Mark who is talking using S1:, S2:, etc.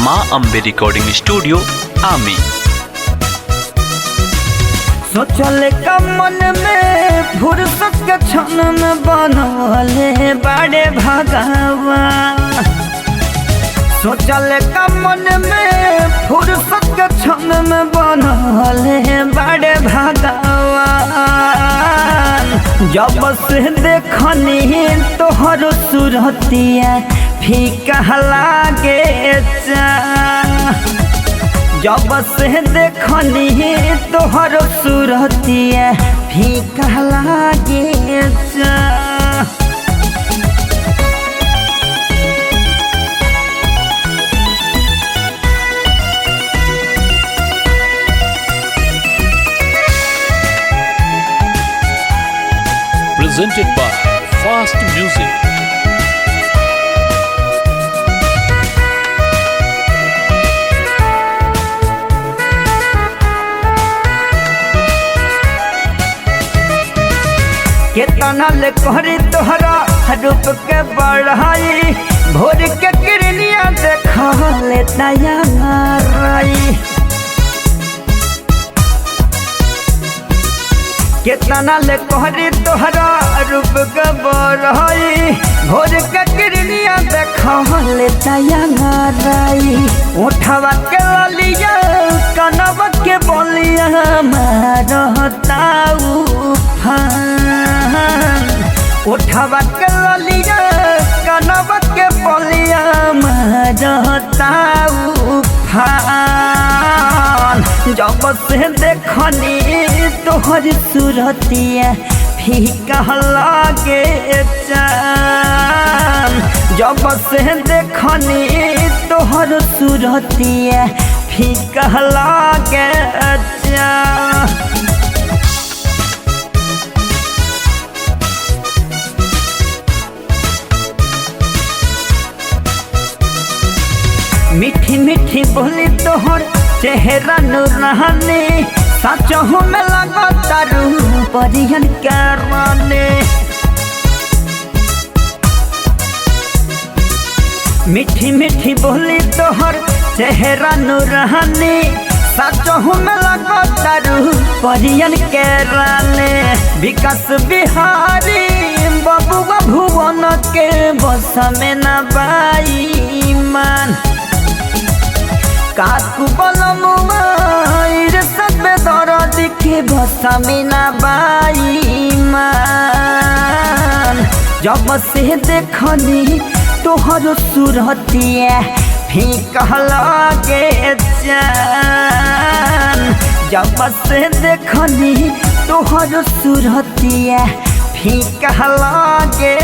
S1: माँ Ambe recording studio आमी।
S2: सोचल का मन में फुर्सत के क्षण में बनवले बड़े भगवान। सोचल का मन में फुर्सत के क्षण में बनवले बड़े भगवान। जब से देखनी तोहर सूरतिया फीका लागे जब से देखनी तोहर सूरतिया फीका लागे
S3: Presented by Fast Music.
S2: केतना ले कहरी तोहरा रूप के बढ़ाई भोर के किरनिया देखा ले दया नाराई। केतना ले कहरी तोहरा रूप के बढ़ाई भोर के किरनिया देखा ले दया नाराई। उठवा के ललिया कनवा के बोलिया मारताऊ उठवा के ललिया कनवा के बोलिया मारताऊ जब से देखनी तोहर सूरतिया फीका लागे जब से देखनी तोहर सूरतिया फीका लागे मीठी मीठी बोली तोहर चेहरा नूरानी सचहु में लगा तारू परियन के रानी। मीठी मीठी बोली तोहर चेहरा नूरानी सचहु में लगा तारू परियन के रानी। विकास बिहारी बबुआ भुवन के बस में न बाई मान काकू बलमुआ सब दर्द के भसा में ना बाई मान। जब से देखनी तोहर सूरतिया फीका लागे जब से देखनी तोहर सूरतिया फीका लागे